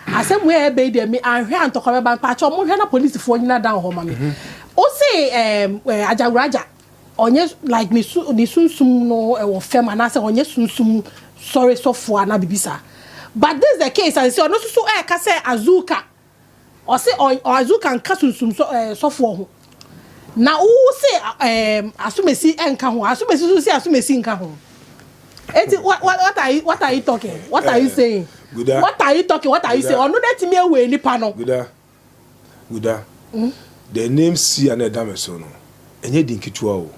asem we be dey me anhwe antokwa ba pa cho mo hwe na police fo nyina down ho ma me o say Ajagurajah onye like ni sunsum no e wo fem ana say onye sunsum sorry so for na bibisa but this is the case and say ono so e ka say Azuka o say Azuka nka sunsum so for ho na o say asumesi enka ho asumesi so say asumesi nka ho eti what are you talking what are you saying what are you talking what are you saying ono that me we nipa no Guda the name Sia na dameso no enye dinkitua o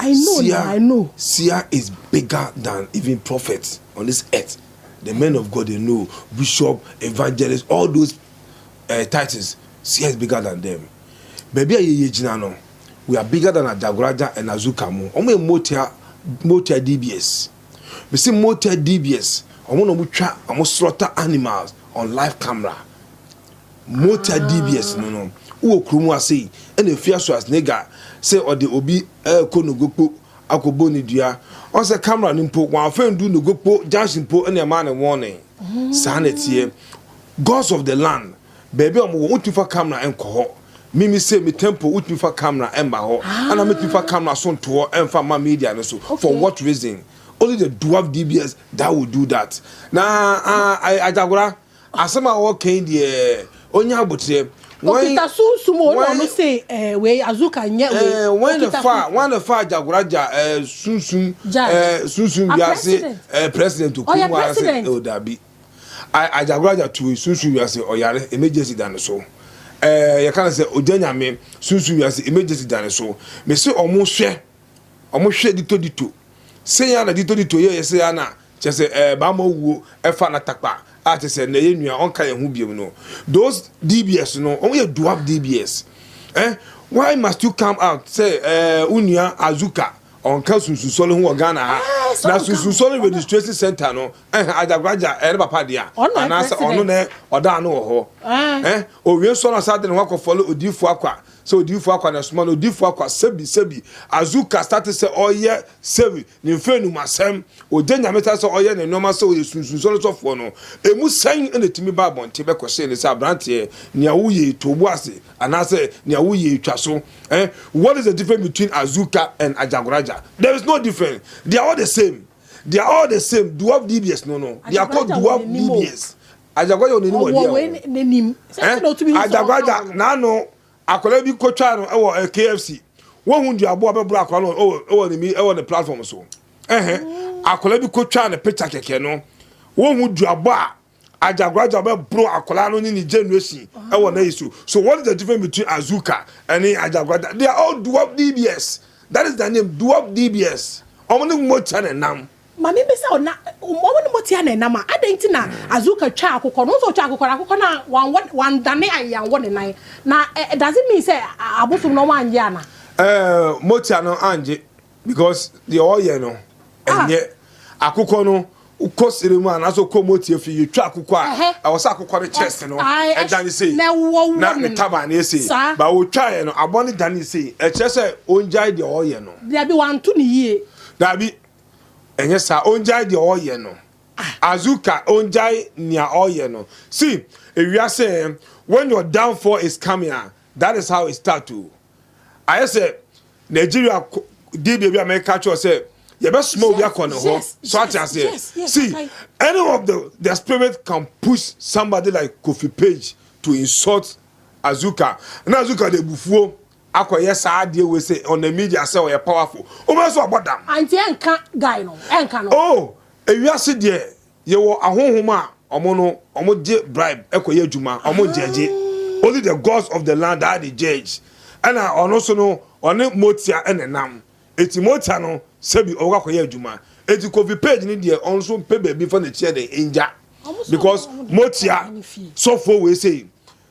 I know Sia, now, I know. Sia is bigger than even prophets on this earth. The men of God, they know. Bishop, evangelist, all those titles. Sia is bigger than them. Baby, we are bigger than Ajagurajah and Azuka. Omo motia DBS. We see motia DBS. Omo slaughter animals on live camera. Motia DBS, no. Who krumu say? And the fear so as nigga. Say or the obi kono gopo akoboni dua on say camera nimpo wan fan do no gopo junction po any man warning sanity gods of the land baby omo wutu fa camera enko ho mimi say me tempo wutu fa camera emba ho and me fa camera so to emfa ma media no so for what reason only the Dwarf DBS that will do that na Ajagura asema wo kan die onya abotre when no say we Azuka nye we when the far Ajagurajah sunsun we are say president to come and say oh dabi Ajagurajah to sunsun we are say oyare emergency dan so you can say odanyame sunsun we are say emergency dan so me say omo hwe dito say ya na dito ye say ya na che say ba ma wuo efa na takpa ati say na ye nua onka ye hu biem no those DBS no only Dwarf DBS why must you come out say unia Azuka onka sunsun solo hu Ghana ha na sunsun solo registration center no Ajagurajah papa dia anasa ono na oda no ho owie so na sade no wako follow odifu akwa so odifu akwa na suma no odifu akwa sebi Azuka started say oye sebi ni mfenu masem odenya meta so oye ne normal so sunsun solo so fo no emu san na timi ba bonte be kwese ne say abrante nia wuye tobu ase anasa nia wuye twaso what is the difference between Azuka and Ajagurajah? There is no difference. They are all the same. Dwarf DBS no they are called Dwarf DBS. Ajagurajah only Ajagurajah na no akola bi kotwa no e KFC wo hu ndia abo abebra akola no the platform so akola bi kotwa na picture keke no wo hu ndia abo Ajagurajah bro akola no ni generation na isu. So what is the difference between Azuka and Ajagurajah? They are all Dwarf DBS. That is the name, Dwarf DBS. Omoni mocha na nam. Mami be say na omoni mocha na nam. Adenti na Azuka twa akokọ no so twa akokọ na wan dane ayan wo ne nan. Na does it mean say abusum no wan ye ana? Mocha no anje because the oil no enye akokọ no ukosire mu ana so ko motia fi you twa akokọ a was akokọ the chest no e dan say na ne taba na say ba wo twa ye no aboni dan say e che say onjai the oil no there be one to ni ye da bi enye sa onjai the oil no Azuka onjai nia oil no see if you are saying when your downfall is coming that is how it start to I say Nigeria did be America cho say you best smoke your corner so I say see any of the spirit can push somebody like Kofi Page to insult Azuka and Azuka de bufuo akoye saade we say on the media say we are powerful o me so about them anti enka guy no enka no oh ewiase de ye wo ahonhom a omo je bribe ekoye adwuma omo jeje only the gods of the land are the judge and ono so no one motia enenam etimotia no sebi owa koye adwuma eti Kofi Page ni de onso pe baby for the chair the inja because motia so for we say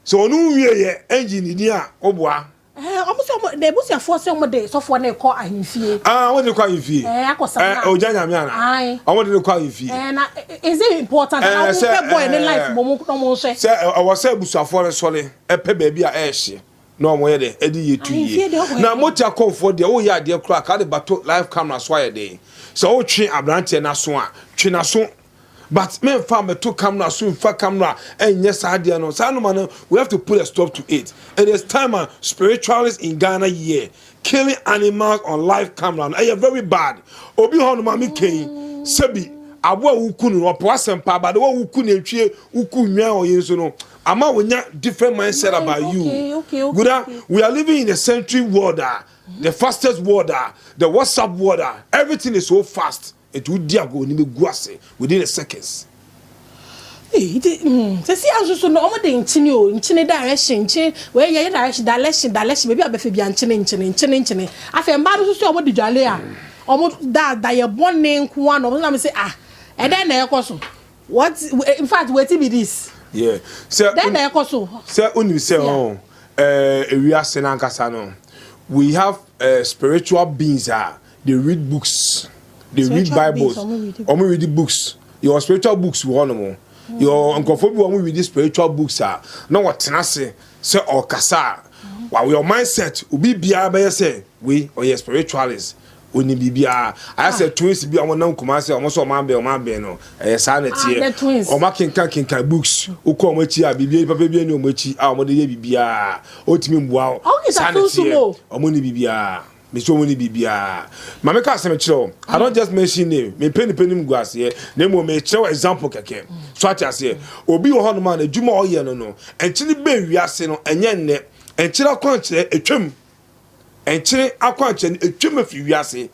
so onu wie ye engine ni a oboa almost the busia force some day so for na call ahimfie what do you call ahimfie akosa ojanya me ana I want to call ahimfie na is it important na we boy in life mo hwe say I was say busuafo re sole e pe baby a e hye no mo ye de edi yetu ye na motia call for de wo ya de kra ka de bato live camera so ye de so wo twe abrante na so a twe na so But men farm to camera soon for camera and yes idea no. So no we have to put a stop to it. It is time spiritualists in Ghana here killing animals on live camera. They are very bad. Obi hono mami ken sebi abo ukunu no po asempa but the one ukunu etwie ukunwa oyenso no ama wonya different mindset about you. Okay. We are living in a century world, the fastest world, the WhatsApp world. Everything is so fast. It would go within a seconds. See, I just know all the in direction, where you direction, maybe I be chin. I feel mad to show what the Jalia almost that you're born name one of them say, and then I also what in fact, wait till be this. Yeah, so then I also say, when you say, we are Senankasano, we have spiritual beings, they read books. They read Bibles. Or read the books. Your spiritual books we want more. Your uncle when we read the spiritual books no what tenase say or kasa. While your mindset will be by say we or your spiritualists. Oni bibia I said twins bi am na nkuma say omo so man be no sanity o ma kinka books o ko omachi a bibia papa bia ni omachi a omo de ye bibia o timi mbua sanity omo ni bibia Mr. Moni Bibia. Mameka Semechro. I don't just mention name. Me penny guas here. Name will make example keke. So I say, Obi Ohon man, a Juma or no. And Chili Bay we are saying, and yen and Chila Quanche, a trim. And Chile Aquanche, a trim of you say.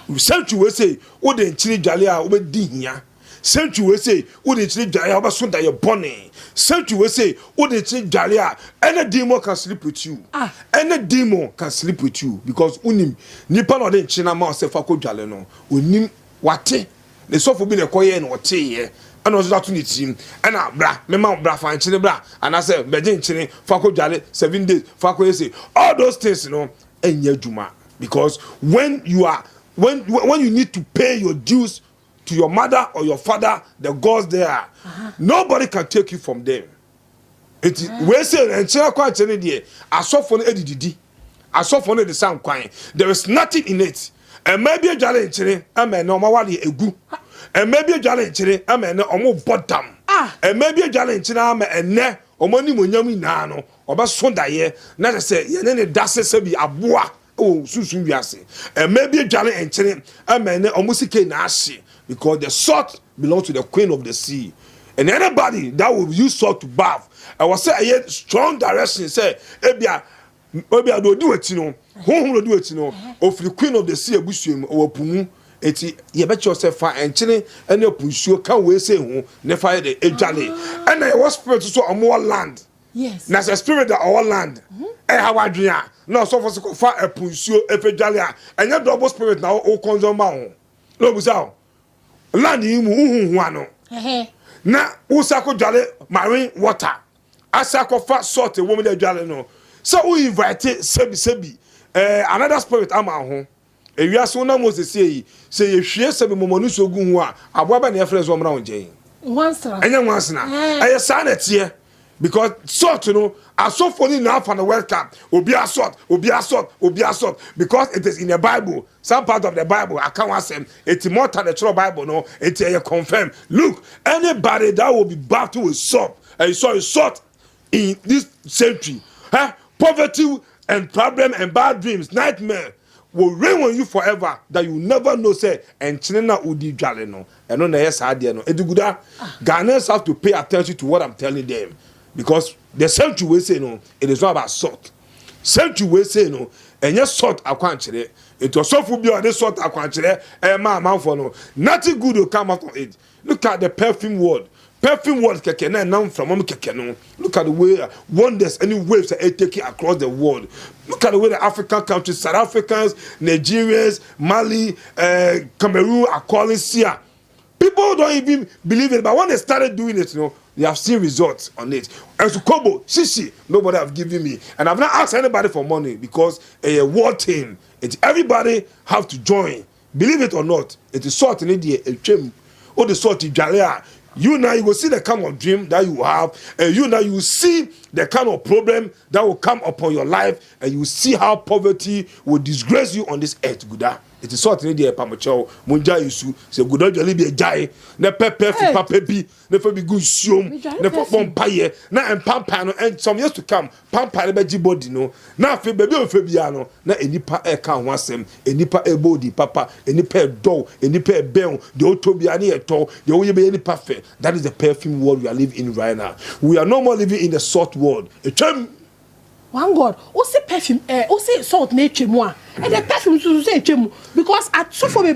We sent you will say, what the Chili Jalia over Dinia. Sent you will say, what the Chili Jalia was soon that your bonnet. Sent you will say, what the Chili Jalia, and a demon can sleep with you. And a demon can sleep with you because unim nipa no de china ma se fa ko dwale no unim wate the so for be the koye no wate ye and also that ni team and bra me ma bra fa chine bra and I say beje chine fa ko dwale 7 days fa ko say all those things you know enya djuma because when you need to pay your dues to your mother or your father, the gods there, nobody can take you from them. It we say and china kwa chene die asofo no edididi asofo no the same kwan there is nothing in it and maybe a jale chene amen no ma wale egu and maybe a jale chene amen no omo bottom and maybe a jale chene amen enne omo ni monyam ina no oba sonda ye na say ye ne dase se bi aboa oh susu wiase and maybe a jale chene amen omo sike na ahye because the salt belongs to the queen of the sea. And anybody that will use salt to bath, I was say a strong direction. Say, Ebia do it, you know. Who will do it, you know? Of the queen of the sea, Bushim or Pumu, eti ye bet yourself fine and chilling, and your Pushu can't wait say who never the Ejali. And I was spirit to so more land. Yes. That's a spirit of our land. And how I drink. No, so for far a Pushu, a Fejalia, and your double spirit now, all consume. No, without land in one. Na usako jale marine water asako fa salt a woman de jale no so we invite sebi another spirit ama ho ewia so na mo say ye hwie sebi momonu so gu ho a aboaba na efre so mra ho gen wansra enya wansna eye sanete because salt no asofo ni na fa na World Cup obi asalt because it is in the Bible. Some part of the Bible I can't say it's more than the true Bible no it's confirmed. Look, anybody that will be battled with salt and salt in this century, poverty and problem and bad dreams, nightmare will reign on you forever that you never know say and chinena udi jale no and no yes idea no eduguda Ghanaians have to pay attention to what I'm telling them because the century will say no it is not about salt. Century will say no and yes salt akwanchere it was so full beyond this salt akwanchere man for no nothing good will come out of it. Look at the perfume world keke na now from keke no. Look at the way wonders any waves are taking across the world. Look at the way the African countries, South Africans, Nigerians, Mali, Cameroon are calling Sia. People don't even believe it, but when they started doing it, you know, they have seen results on it. And to Kobo, Shishi, nobody have given me. And I've not asked anybody for money because a war thing. It's everybody have to join. Believe it or not, it is sort in India, a dream. Or the sort in Jalea. You now you will see the kind of dream that you have, and you now you see the kind of problem that will come upon your life, and you see how poverty will disgrace you on this earth. Good. it is sort in the pamocho munja isu se gudo jolly be jai na pepe fi papa bi na fa bi gu siom na fa bom paye na empampa no and some years to come pampa na beji body no na fa baby o fa bia no na enipa e ka ho asem enipa e body papa enipa e do enipa e ben de otobia na e to de wo ye be enipa fe. That is the perfume world we are living in right now. We are no more living in the salt world. One God, who say perfume, who say salt nature moi, and the perfume to say chemu because I suffer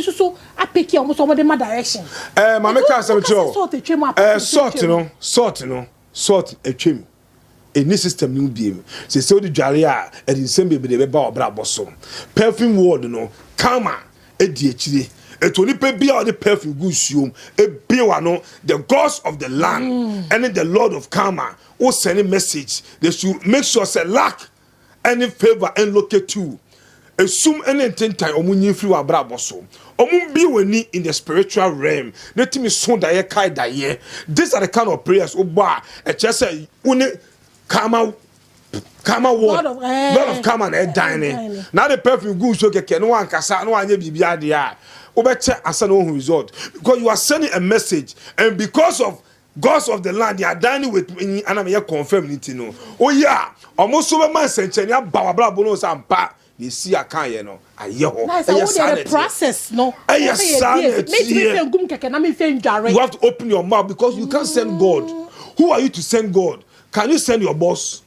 so I pick you almost over the direction. Mama can't say salt a chemu. Salt a chemu. Any system new beam. Say so the jaria and in same baby the ba obra boso. Perfume world no, karma, a DHD. It only pay be all the perfume good shoom. A biwano, the gods of the land, and then the Lord of karma. Who send a message? They should make sure say lack any favor and locate you. Assume anything time omunyi free wa bra boso. Omun be weni in the spiritual realm. Let me soon da ye kai da ye. These are the kind of prayers oba. E just say uni karma word. Lord of karma na dine. Now the perfume good so keke no wan kasa no anye bibia dia. Obeche asa no result because you are sending a message and because of gods of the land they are dining with me and I'm here confirm it no. Oh yeah, almost so man senche ya ba bla bono sampa you see akan ye no aye ho. Nice, the process no. You have to open your mouth because you can't send God. Who are you to send God? Can you send your boss?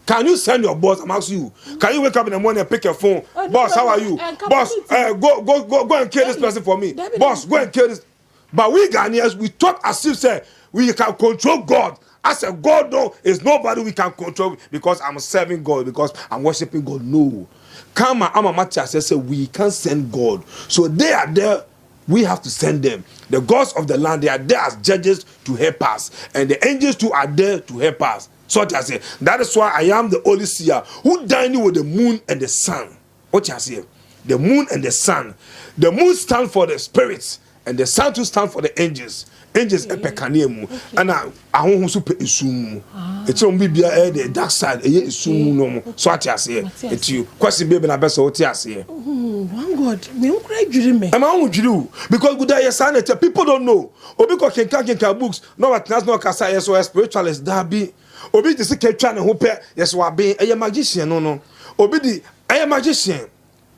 Can you send your boss? I'm asking you. Can you wake up in the morning and pick your phone? Boss, how are you? Boss, go and kill this person for me. Boss, go and kill this. But we Ghanaians, we talk as if say we can control God. I said God no is nobody we can control because I'm serving God, because I'm worshiping God. No. Kama Ama Matthias say we can't send God. So they are there. We have to send them. The gods of the land, they are there as judges to help us. And the angels too are there to help us. So I say, that is why I am the only seer who dined with the moon and the sun. What you say? The moon and the sun. The moon stands for the spirits, and the sun too stands for the angels. Angels epekanemu. And I won't super isum. It's on Bibia the dark side. Isum no. So what you say? It's you. Question baby na best what you say. One God, me who cry dream me. I'm on you because good day son people don't know. Obi ko kenka books. No what nas no kasa yes or spiritualist that be. Obi the secret trying to pay yes wa be a magician no. Obi the a magician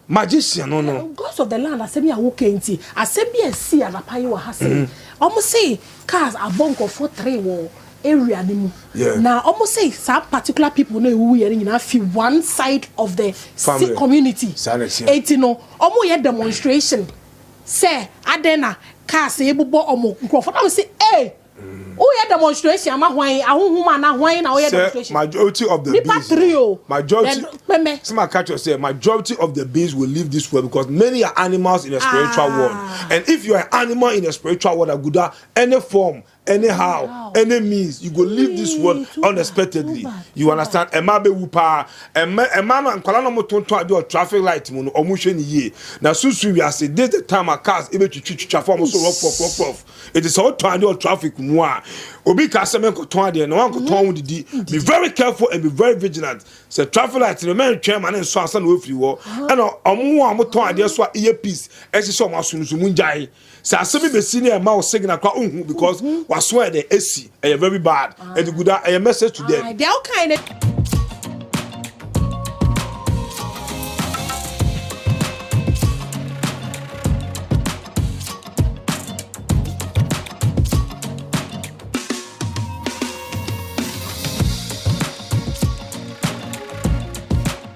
no. Gods of the land asemi a woke enti. Asemi e see and apai wa hase. Almost say cars are bunk of 4-3 war area nimu. Now almost say some particular people know who are in one side of the community. Eti no almost ye demonstration. Say adena cars ebubo omo nkrofo. I say hey. Oh yeah, demonstration. I'm why na demonstration. Majority of the majority of the beings will leave this world because many are animals in the spiritual world. And if you are an animal in the spiritual world, Aguda, any form, anyhow, any means, you go leave this world unexpectedly. You understand? Emabe wupa, emano nkwala mo tonton ade o traffic light mu no omuhwe ni ye. Na susu we say this the time our cars ebe twitwa form so rough. It is all time ade o traffic mu a obi ka se men ko ton ade no wan ko ton didi. Be very careful and be very vigilant. Say traffic light no men twa man so asa na ofiri wo. E no omo ton ade so earpiece e se so mo asunu mu njai. Say asemi be senior ma o signal kwa because was where the AC very bad and good a message to them. They all kind of